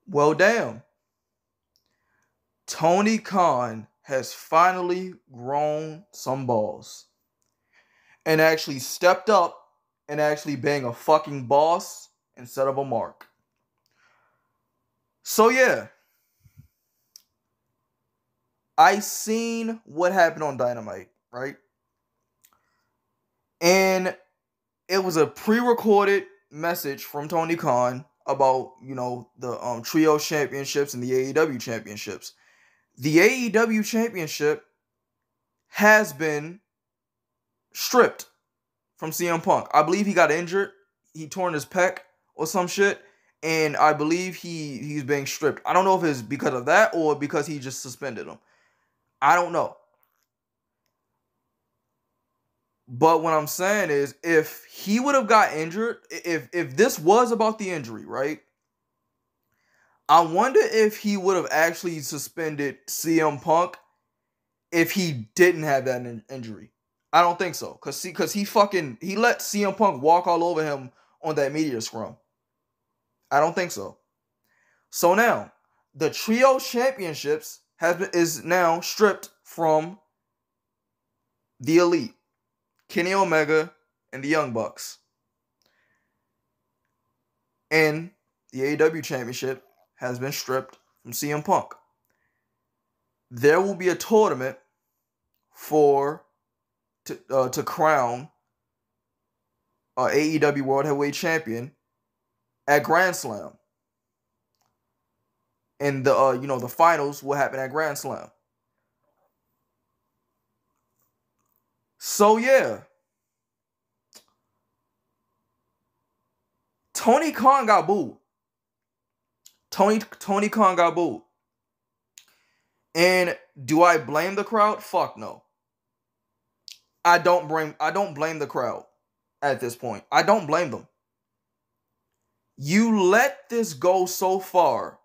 Well, damn. Tony Khan has finally grown some balls and actually stepped up and actually being a fucking boss instead of a mark. So yeah, I seen what happened on Dynamite, right? And it was a pre-recorded message from Tony Khan about, the trio championships and the AEW championships. The AEW championship has been stripped from CM Punk. I believe he got injured. He torn his pec or some shit. And I believe he's being stripped. I don't know if it's because of that or because he just suspended him. I don't know. But what I'm saying is, if he would have got injured, if this was about the injury, right? I wonder if he would have actually suspended CM Punk if he didn't have that injury. I don't think so. Cause he let CM Punk walk all over him on that media scrum. I don't think so. So now, the trio championships is now stripped from the Elite, Kenny Omega, and the Young Bucks. And the AEW championship has been stripped from CM Punk. There will be a tournament to crown AEW World Heavyweight Champion at Grand Slam. And the finals will happen at Grand Slam. So yeah, Tony Khan got booed. Tony Khan got booed. And do I blame the crowd? Fuck no. I don't blame the crowd at this point. I don't blame them. You let this go so far.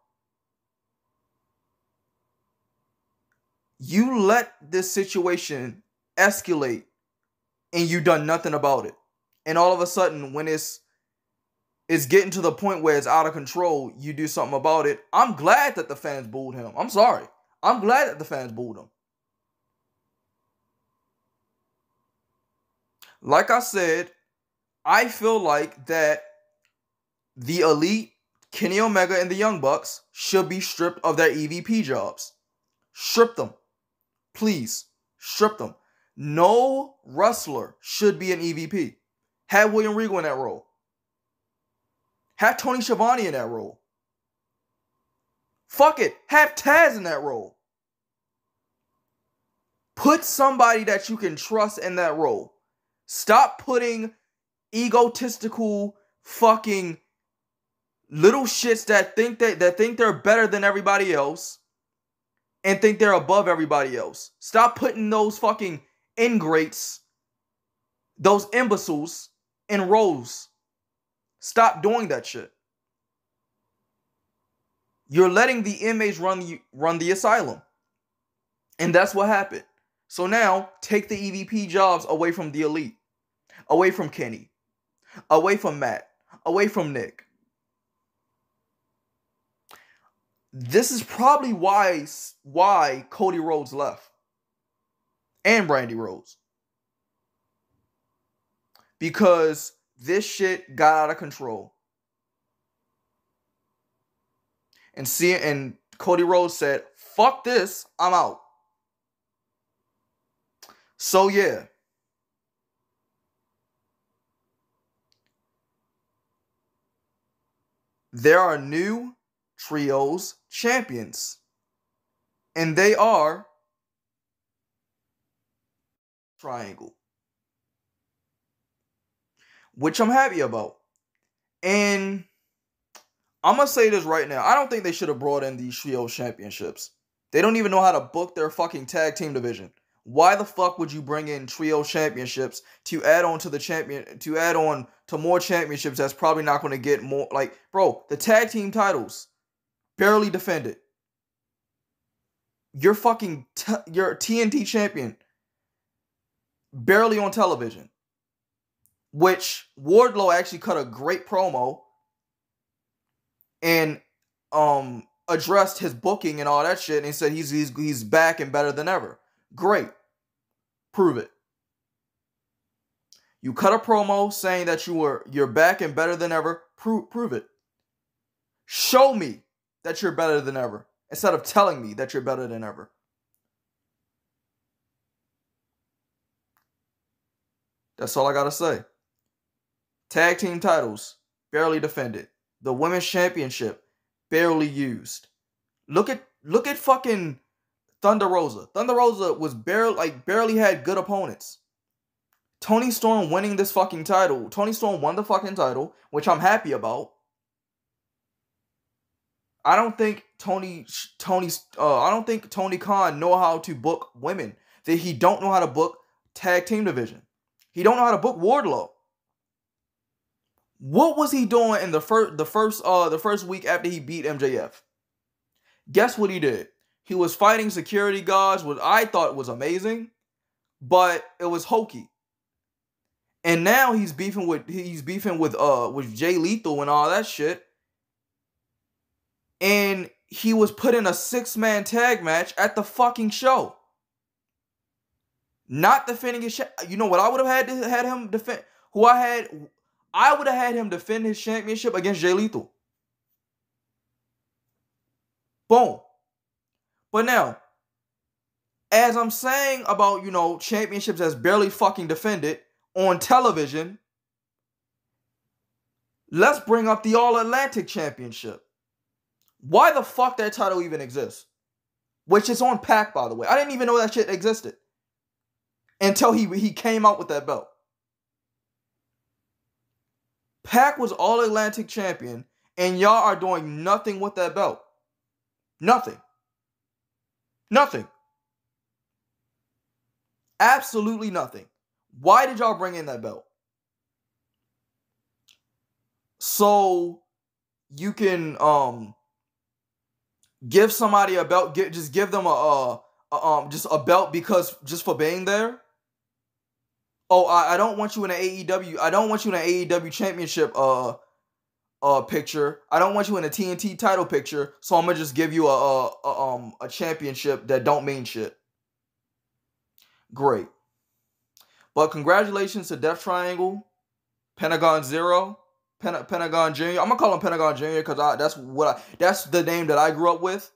You let this situation escalate and you done nothing about it. And all of a sudden, when it's getting to the point where it's out of control, you do something about it. I'm glad that the fans booed him. I'm sorry. I'm glad that the fans booed him. Like I said, I feel like that the Elite, Kenny Omega, and the Young Bucks should be stripped of their EVP jobs. Strip them. Please. Strip them. No wrestler should be an EVP. Have William Regal in that role. Have Tony Schiavone in that role. Fuck it. Have Taz in that role. Put somebody that you can trust in that role. Stop putting egotistical fucking little shits that think they're better than everybody else and think they're above everybody else. Stop putting those fucking ingrates, those imbeciles in roles. Stop doing that shit. You're letting the inmates run the asylum. And that's what happened. So now, take the EVP jobs away from the Elite. Away from Kenny. Away from Matt. Away from Nick. This is probably why Cody Rhodes left. And Brandy Rhodes. Because this shit got out of control. And Cody Rhodes said, fuck this, I'm out. So yeah. There are new trios champions. And they are Triangle. Which I'm happy about. And I'm going to say this right now. I don't think they should have brought in these trio championships. They don't even know how to book their fucking tag team division. Why the fuck would you bring in trio championships to add on to more championships that's probably not going to get more, like, bro, the tag team titles barely defended. You're you're TNT champion barely on television. Which Wardlow actually cut a great promo. And addressed his booking and all that shit, and he said he's back and better than ever. Great. Prove it. You cut a promo saying that you're back and better than ever. Prove it. Show me that you're better than ever instead of telling me that you're better than ever. That's all I gotta say. Tag team titles, barely defended. The women's championship, barely used. Look at fucking Thunder Rosa. Thunder Rosa was barely had good opponents. Toni Storm winning this fucking title. Toni Storm won the fucking title, which I'm happy about. I don't think Tony Khan know how to book women. That he don't know how to book tag team division. He don't know how to book Wardlow. What was he doing in the first week after he beat MJF? Guess what he did? He was fighting security guards, which I thought was amazing, but it was hokey. And now he's beefing with Jay Lethal and all that shit. And he was put in a 6-man tag match at the fucking show. Not defending his you know what I would have had him defend? I would have had him defend his championship against Jay Lethal. Boom. But now, as I'm saying about, championships that's barely fucking defended on television, let's bring up the All-Atlantic Championship. Why the fuck that title even exists? Which is on Pac, by the way. I didn't even know that shit existed until he came out with that belt. Pac was All-Atlantic Champion, and y'all are doing nothing with that belt. Nothing. Nothing. Absolutely nothing. Why did y'all bring in that belt? So you can give somebody a belt, just give them just a belt just for being there. Oh, I don't want you in an AEW. I don't want you in an AEW championship picture. I don't want you in a TNT title picture. So I'm gonna just give you a championship that don't mean shit. Great. But congratulations to Death Triangle, Pentagon Zero, Pentagon Jr. I'm gonna call him Pentagon Jr. because that's the name that I grew up with.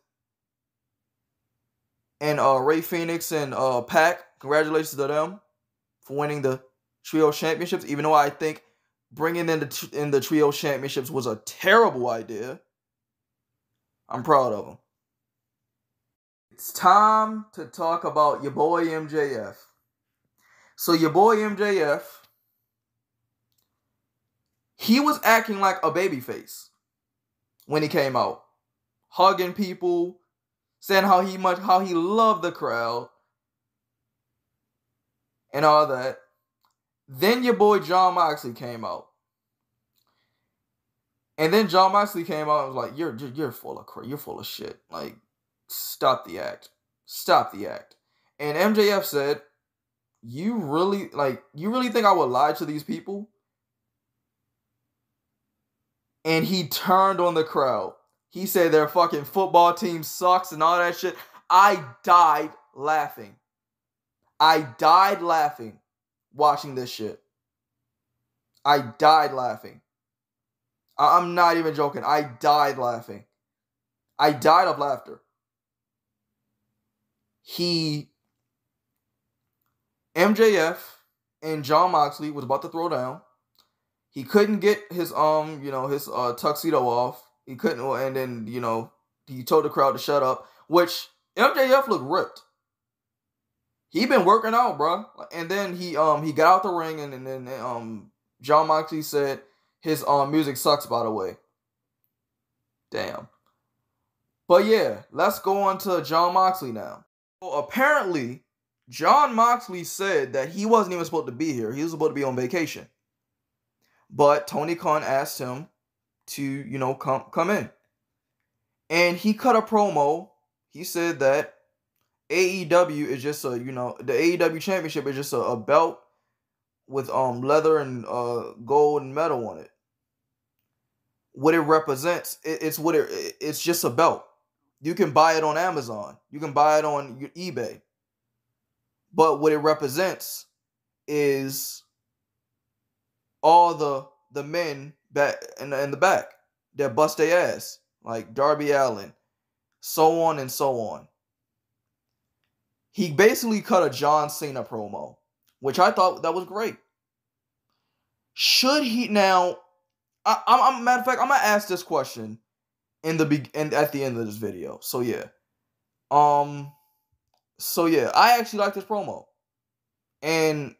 And Ray Phoenix and Pac, congratulations to them for winning the Trio Championships. Even though I think bringing in the Trio Championships was a terrible idea, I'm proud of them. It's time to talk about your boy MJF. So your boy MJF, he was acting like a babyface when he came out, hugging people, saying how he loved the crowd and all that. Then your boy Jon Moxley came out, and then Jon Moxley came out and was like, "You're full of crap. You're full of shit. Like, stop the act. Stop the act." And MJF said, You really think I would lie to these people? And he turned on the crowd. He said their fucking football team sucks and all that shit. I died laughing. I died laughing watching this shit. I died laughing. I'm not even joking. I died laughing. I died of laughter. MJF and Jon Moxley was about to throw down. He couldn't get his tuxedo off. He couldn't, and then he told the crowd to shut up. Which MJF looked ripped. He been working out, bro. And then he got out the ring, and then Jon Moxley said his music sucks, by the way. Damn. But yeah, let's go on to Jon Moxley now. Well, apparently, Jon Moxley said that he wasn't even supposed to be here. He was supposed to be on vacation. But Tony Khan asked him to, come in. And he cut a promo. He said that AEW is just the AEW championship is just a belt with leather and gold and metal on it. what it represents, it's just a belt. You can buy it on Amazon. You can buy it on your eBay. But what it represents is all the men back in the back that bust their ass, like Darby Allin, so on and so on. He basically cut a John Cena promo, which I thought that was great. Should he now? I'm matter of fact, I'm gonna ask this question at the end of this video. So yeah, I actually like this promo, and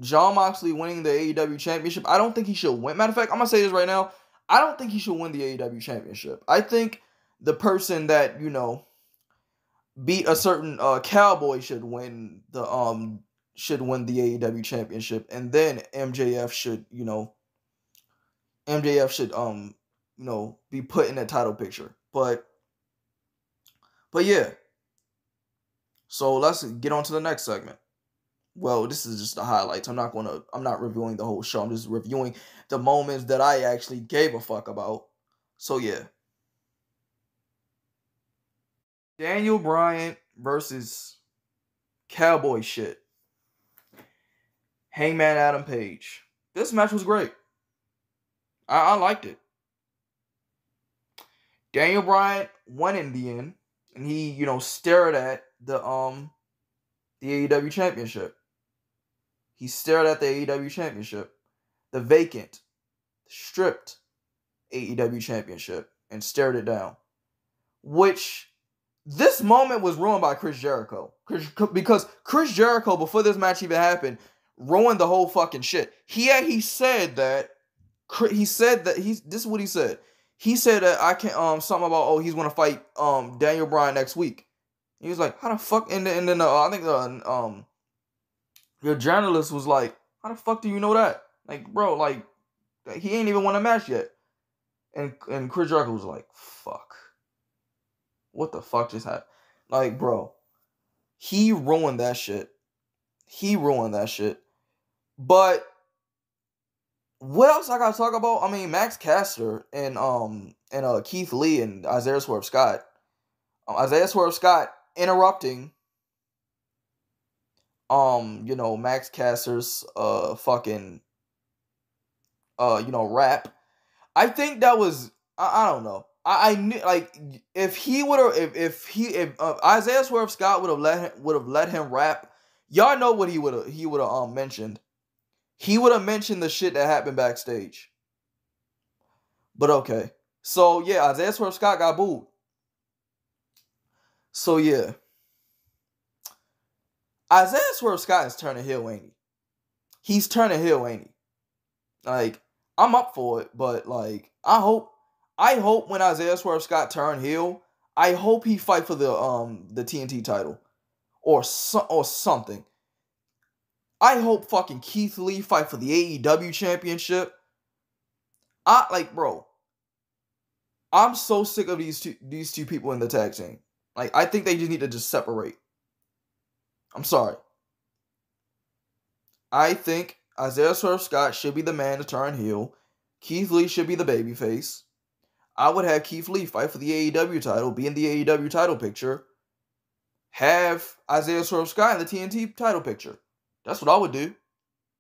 Jon Moxley winning the AEW championship. I don't think he should win. Matter of fact, I'm gonna say this right now. I don't think he should win the AEW championship. I think the person that beat a certain Cowboy should win the AEW championship, and then MJF should be put in that title picture. But yeah. So let's get on to the next segment. Well, this is just the highlights. I'm not reviewing the whole show. I'm just reviewing the moments that I actually gave a fuck about. So yeah. Daniel Bryan versus Cowboy shit. Hangman Adam Page. This match was great. I liked it. Daniel Bryan won in the end, and he, stared at the AEW championship. He stared at the AEW championship, the vacant, stripped AEW championship, and stared it down. Which, this moment was ruined by Chris Jericho. Because Chris Jericho, before this match even happened, ruined the whole fucking shit. He said that, this is what he said. He said that something about, he's going to fight Daniel Bryan next week. He was like, how the fuck, and then I think your journalist was like, how the fuck do you know that? Like, bro, like, he ain't even won a match yet. And Chris Jericho was like, fuck. What the fuck just happened? Like, bro, he ruined that shit. But what else I gotta talk about? I mean, Max Caster and Keith Lee and Isaiah Swerve Scott. Isaiah Swerve Scott interrupting Max Caster's rap. I think that was, I don't know. I knew, like, if Isaiah Swerve Scott would have let him rap, y'all know what he would have mentioned. He would have mentioned the shit that happened backstage. But okay. So yeah, Isaiah Swerve Scott got booed. So yeah. Isaiah Swerve Scott is turning heel, ain't he? He's turning heel, ain't he? Like, I'm up for it, but like, I hope when Isaiah Swerve Scott turn heel, I hope he fight for the TNT title or something. I hope fucking Keith Lee fight for the AEW championship. Bro, I'm so sick of these two people in the tag team. Like, I think they just need to just separate. I'm sorry. I think Isaiah Swerve Scott should be the man to turn heel. Keith Lee should be the babyface. I would have Keith Lee fight for the AEW title, be in the AEW title picture. Have Isaiah Swerve Scott in the TNT title picture. That's what I would do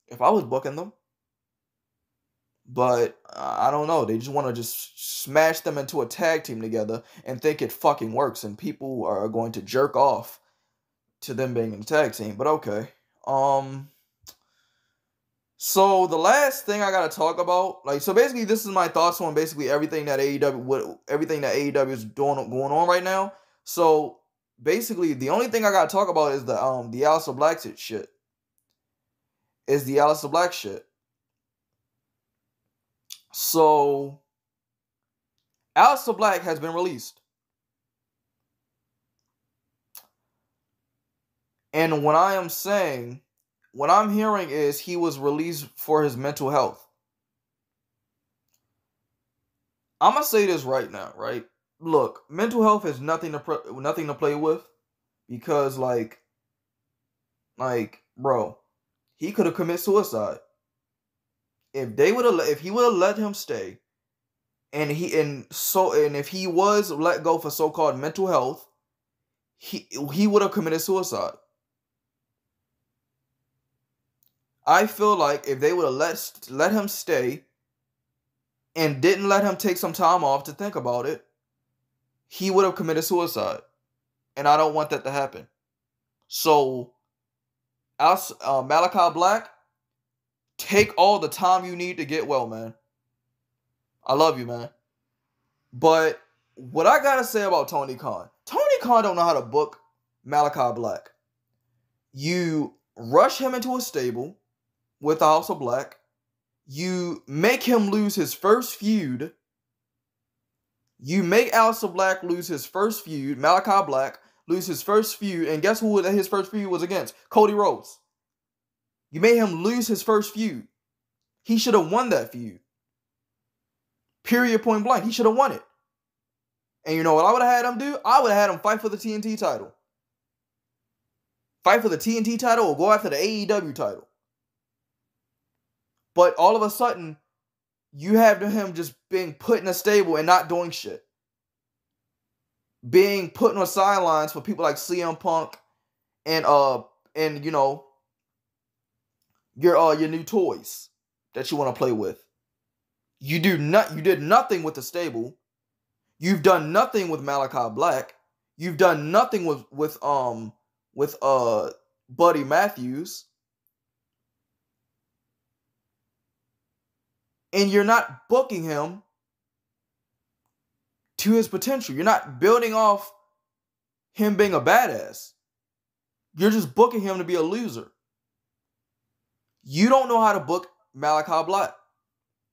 if I was booking them. But I don't know. They just want to just smash them into a tag team together and think it fucking works. And people are going to jerk off to them being in the tag team. But okay. So the last thing I gotta talk about, so basically this is my thoughts on basically everything that AEW is going on right now. So basically the only thing I gotta talk about is the Aleister Black shit. Is the Aleister Black shit. So Aleister Black has been released. And what I'm hearing is he was released for his mental health. I'm gonna say this right now, right? Look, mental health is nothing to play with, because like, bro, he could have committed suicide. If he would have let him stay, and if he was let go for so-called mental health, he would have committed suicide. I feel like if they would have let him stay and didn't let him take some time off to think about it, he would have committed suicide. And I don't want that to happen. So, Malachi Black, take all the time you need to get well, man. I love you, man. But what I gotta say about Tony Khan don't know how to book Malachi Black. You rush him into a stable with House of Black. You make him lose his first feud. You make Aleister Black lose his first feud. Malachi Black lose his first feud. And guess who his first feud was against? Cody Rhodes. You made him lose his first feud. He should have won that feud. Period, point blank. He should have won it. And you know what I would have had him do? I would have had him fight for the TNT title. Fight for the TNT title or go after the AEW title. But all of a sudden, you have him just being put in a stable and not doing shit. Being put on the sidelines for people like CM Punk and you know, your new toys that you want to play with. You did nothing with the stable. You've done nothing with Malachi Black. You've done nothing with Buddy Matthews. And you're not booking him to his potential. You're not building off him being a badass. You're just booking him to be a loser. You don't know how to book Malachi Black.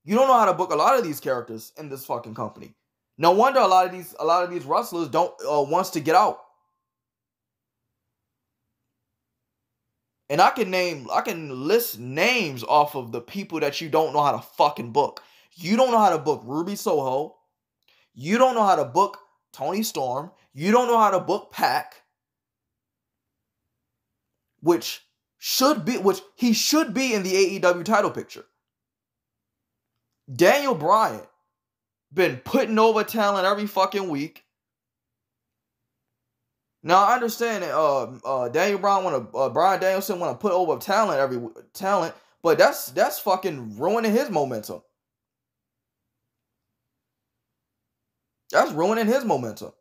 You don't know how to book a lot of these characters in this fucking company. No wonder a lot of these wrestlers don't wants to get out. And I can list names off of the people that you don't know how to fucking book. You don't know how to book Ruby Soho. You don't know how to book Tony Storm. You don't know how to book Pac. Which he should be in the AEW title picture. Daniel Bryan been putting over talent every fucking week. Now I understand that Bryan Danielson want to put over talent, but that's fucking ruining his momentum. That's ruining his momentum.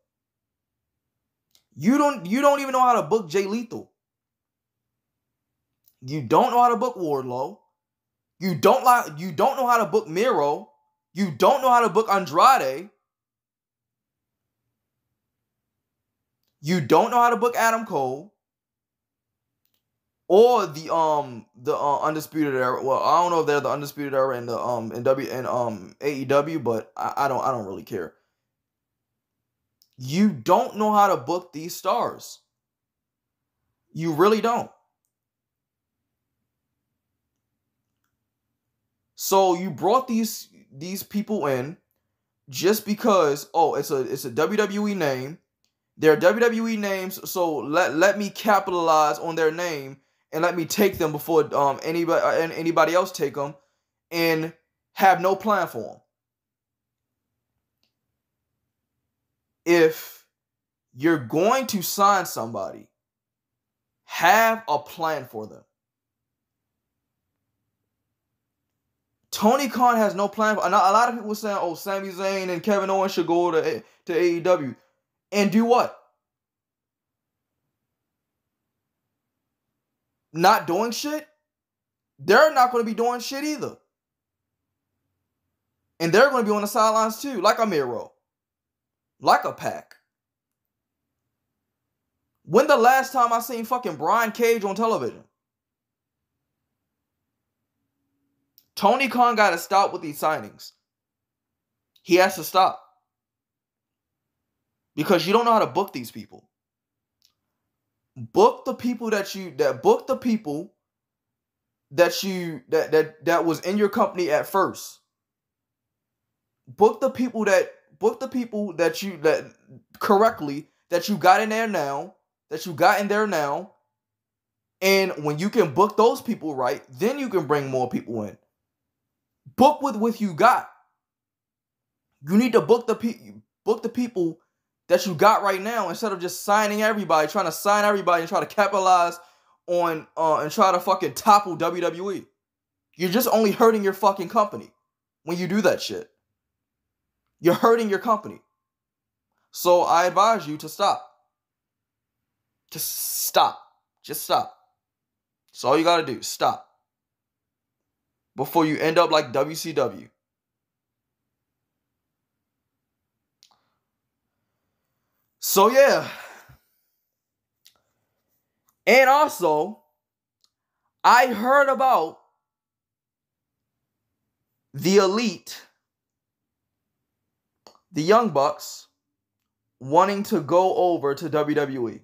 You don't even know how to book Jay Lethal. You don't know how to book Wardlow. You don't know how to book Miro. You don't know how to book Andrade. You don't know how to book Adam Cole or the Undisputed Era. Well, I don't know if they're the Undisputed Era in AEW, but I don't really care. You don't know how to book these stars. You really don't. So you brought these people in just because it's a WWE name. They're WWE names, so let me capitalize on their name and let me take them before anybody else take them, and have no plan for them. If you're going to sign somebody, have a plan for them. Tony Khan has no plan. A lot of people were saying, Sami Zayn and Kevin Owens should go to AEW. And do what? Not doing shit? They're not going to be doing shit either. And they're going to be on the sidelines too, like a Miro. Like a Pac. When the last time I seen fucking Brian Cage on television? Tony Khan got to stop with these signings. He has to stop. Because you don't know how to book these people. Book the people that was in your company at first. Book the people that correctly that you got in there now. And when you can book those people right, then you can bring more people in. Book with what you got. You need to book the people that you got right now instead of just signing everybody, trying to sign everybody and try to capitalize on and try to fucking topple WWE. You're just only hurting your fucking company when you do that shit. You're hurting your company. So I advise you to stop. Just stop. Just stop. That's all you gotta do. Stop. Before you end up like WCW. So yeah. And also, I heard about the Elite, the Young Bucks, wanting to go over to WWE.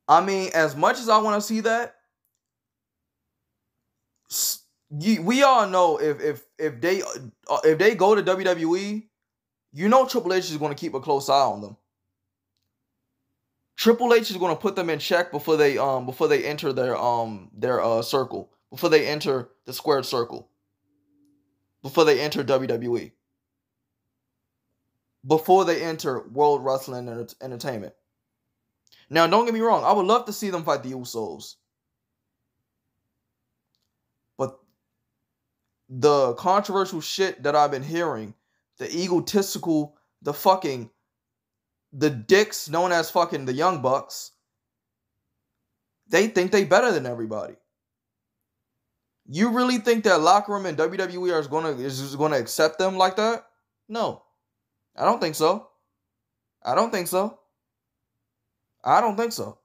I mean, as much as I want to see that, we all know if they go to WWE, you know Triple H is going to keep a close eye on them. Triple H is going to put them in check before they enter their circle, before they enter the squared circle, before they enter WWE, before they enter World Wrestling Entertainment. Now, don't get me wrong, I would love to see them fight the Usos. But the controversial shit that I've been hearing, the egotistical, the dicks known as fucking the Young Bucks, they think they better than everybody. You really think that locker room in WWE is gonna accept them like that? No. I don't think so. I don't think so. I don't think so.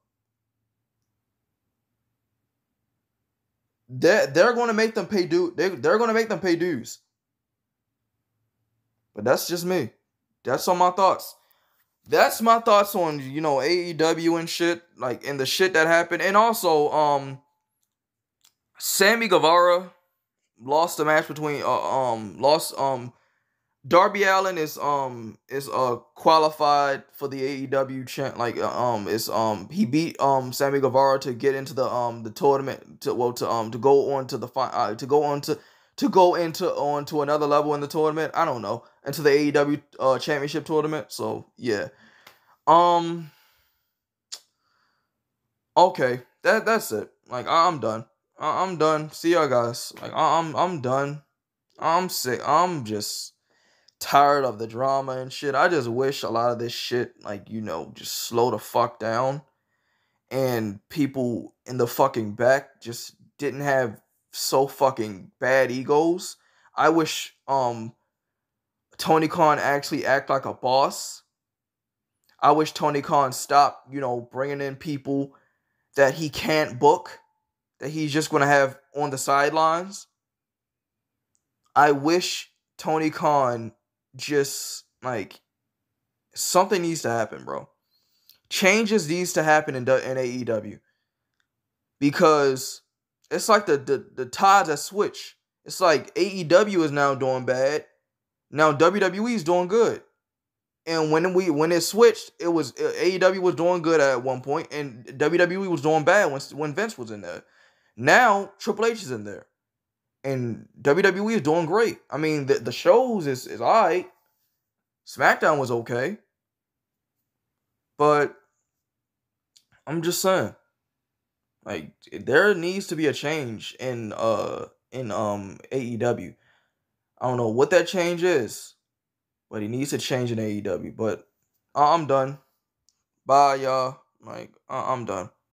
They're going to make them pay due. They're going to make them pay dues. But that's just me. That's all my thoughts. That's my thoughts on, you know, AEW and shit, like, and the shit that happened. And also, Sammy Guevara lost the match between Darby Allin is qualified for the AEW he beat Sammy Guevara to get into the tournament to go on to the onto another level in the tournament. I don't know, into the AEW championship tournament. So yeah. Okay, that's it. Like, I'm done. I'm done. See y'all guys. Like, I'm done. I'm sick. I'm just tired of the drama and shit. I just wish a lot of this shit, like, you know, just slow the fuck down, and people in the fucking back just didn't have so fucking bad egos. I wish Tony Khan actually act like a boss. I wish Tony Khan stopped, you know, bringing in people that he can't book, that he's just going to have on the sidelines. I wish Tony Khan just, like, something needs to happen, bro. Changes needs to happen in AEW. Because it's like the tides that switch. It's like AEW is now doing bad. Now WWE is doing good. And when it switched, it was AEW was doing good at one point, and WWE was doing bad when Vince was in there. Now Triple H is in there, and WWE is doing great. I mean, the shows is alright. SmackDown was okay, but I'm just saying, like, there needs to be a change in AEW. I don't know what that change is, but he needs to change in AEW. But I'm done. Bye, y'all. Like, I'm done.